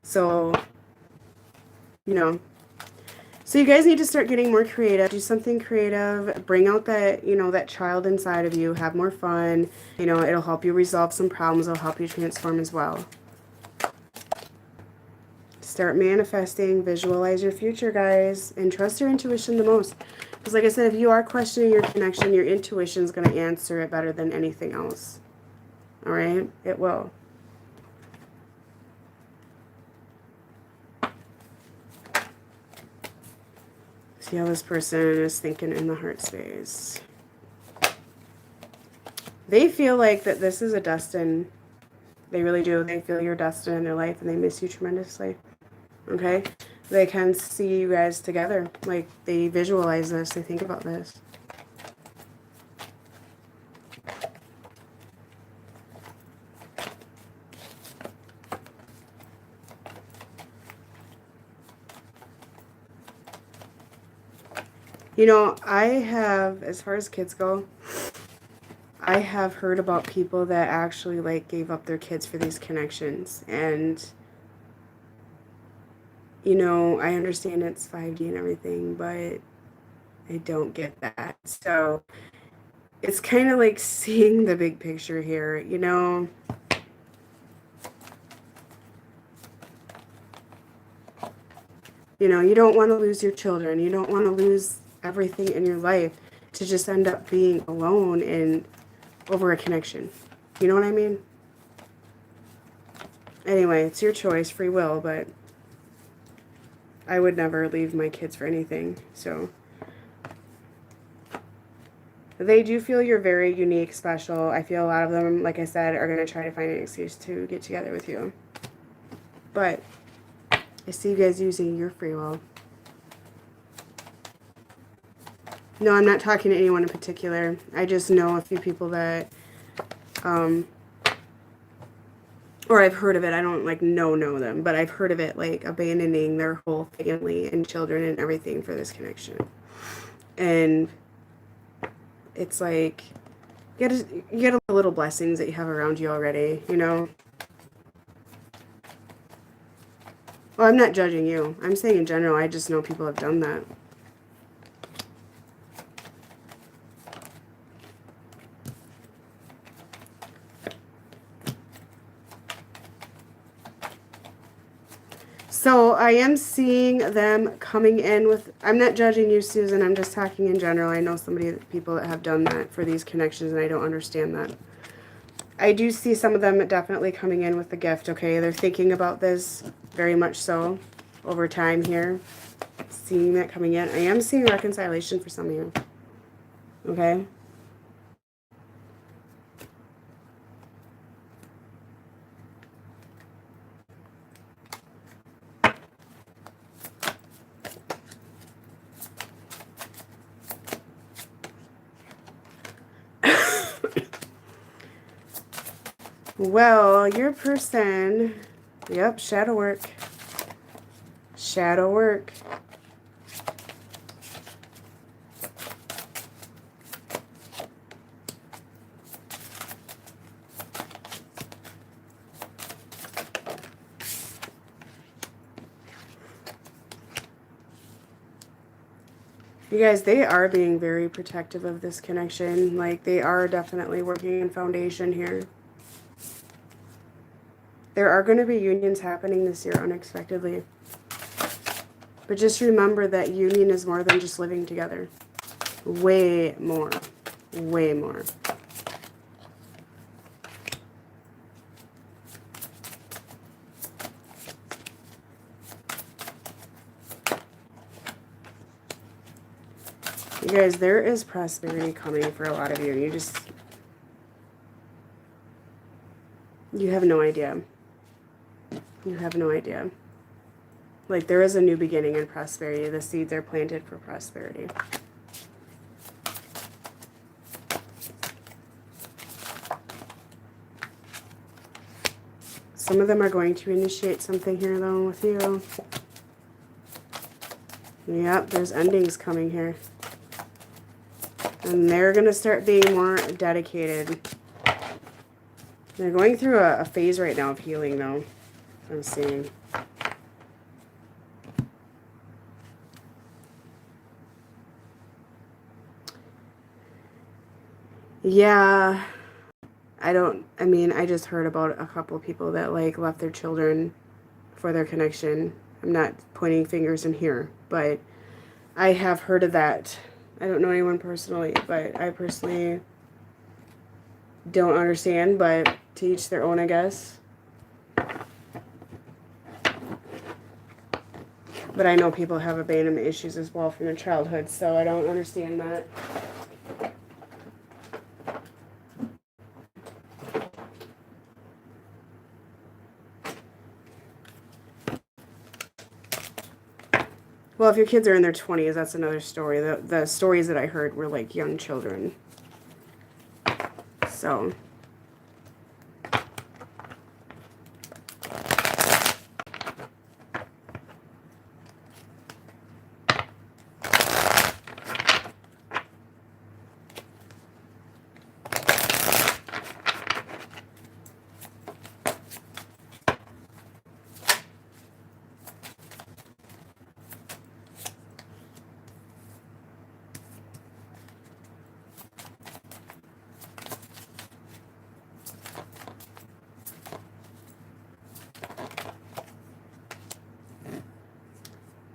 So, so you guys need to start getting more creative. Do something creative. Bring out that, that child inside of you. Have more fun. It'll help you resolve some problems. It'll help you transform as well. Start manifesting. Visualize your future, guys. And trust your intuition the most. Because like I said, if you are questioning your connection, your intuition is going to answer it better than anything else. All right? It will. See how this person is thinking in the heart space. They feel like that this is a destined. They really do. They feel you're destined in their life, and they miss you tremendously. Okay? They can see you guys together. Like, they visualize this. They think about this. I have, as far as kids go, I have heard about people that actually, like, gave up their kids for these connections. And, I understand it's 5D and everything, but I don't get that. So, it's kind of like seeing the big picture here, You don't want to lose your children. You don't want to lose everything in your life to just end up being alone and over a connection. You know what I mean? Anyway, it's your choice, free will, but I would never leave my kids for anything. So they do feel you're very unique, special. I feel a lot of them, like I said, are going to try to find an excuse to get together with you. But I see you guys using your free will. No, I'm not talking to anyone in particular. I just know a few people that or I've heard of it. I don't like know them, but I've heard of it, like abandoning their whole family and children and everything for this connection. And it's like you get a little blessings that you have around you already, you know. Well, I'm not judging you. I'm saying in general, I just know people have done that. So I am seeing them coming in with, I'm not judging you, Susan. I'm just talking in general. I know people that have done that for these connections, and I don't understand that. I do see some of them definitely coming in with the gift, okay? They're thinking about this very much so over time here. Seeing that coming in. I am seeing reconciliation for some of you, okay? Well, your person, yep, shadow work. Shadow work. You guys, they are being very protective of this connection. Like, they are definitely working in foundation here. There are going to be unions happening this year unexpectedly. But just remember that union is more than just living together. Way more. Way more. You guys, there is prosperity coming for a lot of you. You have no idea. You have no idea. Like, there is a new beginning in prosperity. The seeds are planted for prosperity. Some of them are going to initiate something here, though, with you. Yep, there's endings coming here. And they're going to start being more dedicated. They're going through a phase right now of healing, though. I'm seeing. Yeah. I just heard about a couple of people that, like, left their children for their connection. I'm not pointing fingers in here, but I have heard of that. I don't know anyone personally, but I personally don't understand, but to each their own, I guess. But I know people have abandonment issues as well from their childhood, so I don't understand that. Well, if your kids are in their 20s, that's another story. The stories that I heard were like young children. So.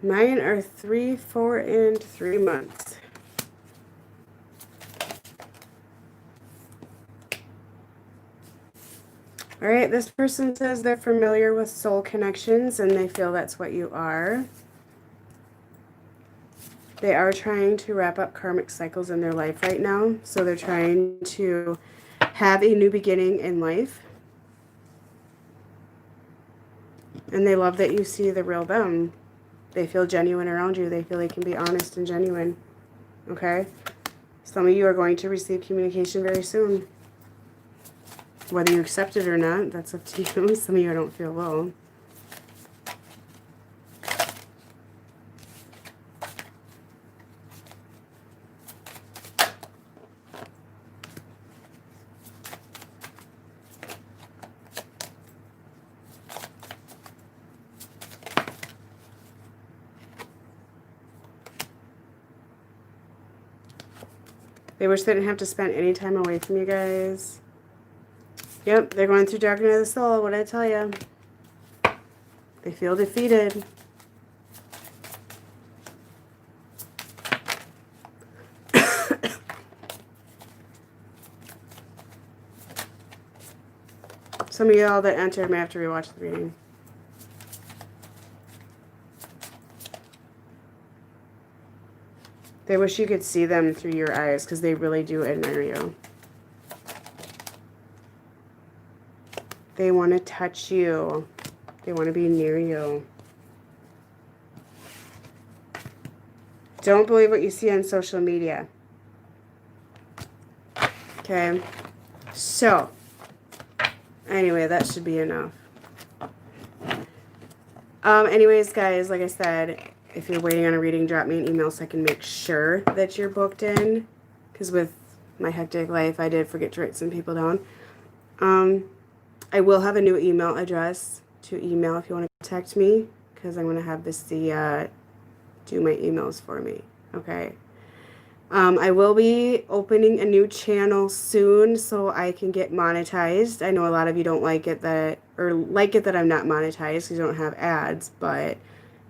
Mine are 3, 4, and 3 months. All right, this person says they're familiar with soul connections and they feel that's what you are. They are trying to wrap up karmic cycles in their life right now. So they're trying to have a new beginning in life. And they love that you see the real them. They feel genuine around you. They feel they can be honest and genuine. Okay? Some of you are going to receive communication very soon. Whether you accept it or not, that's up to you. Some of you don't feel well. They wish they didn't have to spend any time away from you guys. Yep, they're going through dark night of the soul. What did I tell you? They feel defeated. Some of y'all that entered may have to rewatch the reading. They wish you could see them through your eyes because they really do admire you. They want to touch you. They want to be near you. Don't believe what you see on social media. Okay. So, anyway, that should be enough. Anyways, guys, like I said, if you're waiting on a reading, drop me an email so I can make sure that you're booked in. Because with my hectic life, I did forget to write some people down. I will have a new email address to email if you want to contact me. Because I'm going to have this do my emails for me. Okay. I will be opening a new channel soon so I can get monetized. I know a lot of you don't like it that I'm not monetized because you don't have ads, but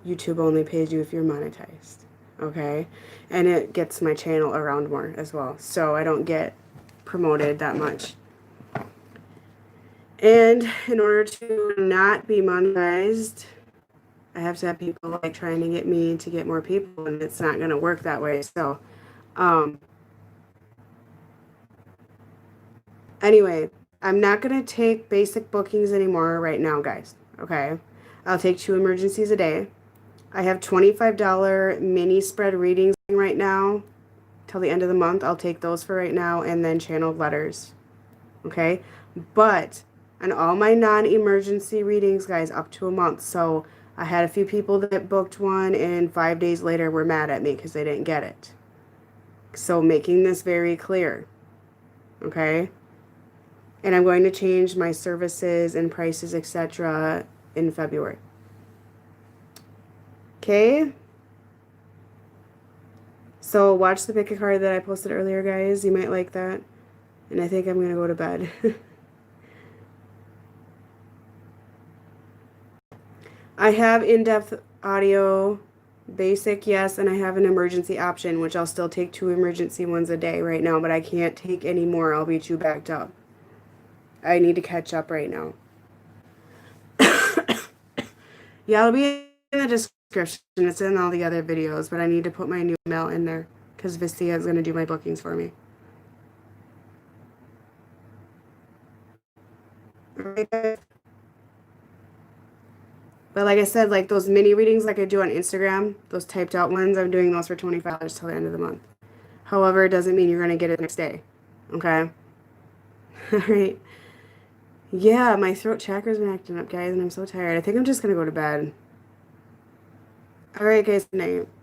YouTube only pays you if you're monetized. Okay? And it gets my channel around more as well. So I don't get promoted that much. And in order to not be monetized, I have to have people like trying to get me to get more people, and it's not going to work that way. So anyway, I'm not going to take basic bookings anymore right now, guys. Okay? I'll take 2 emergencies a day. I have $25 mini spread readings right now till the end of the month. I'll take those for right now, and then channeled letters. Okay? But on all my non-emergency readings, guys, up to a month. So I had a few people that booked one, and 5 days later were mad at me because they didn't get it. So making this very clear. Okay? And I'm going to change my services and prices, etc. in February. Okay? So watch the pick a card that I posted earlier, guys. You might like that. And I think I'm going to go to bed. I have in-depth audio, basic, yes, and I have an emergency option, which I'll still take 2 emergency ones a day right now, but I can't take any more. I'll be too backed up. I need to catch up right now. Yeah, it'll be in the description. It's in all the other videos, but I need to put my new email in there because Vistia is going to do my bookings for me. Alright. But like I said, like those mini readings like I do on Instagram, those typed out ones, I'm doing those for $25 till the end of the month. However, it doesn't mean you're going to get it the next day. Okay? Alright. Yeah, my throat chakra's been acting up, guys, and I'm so tired. I think I'm just going to go to bed. Alright, guys, good night.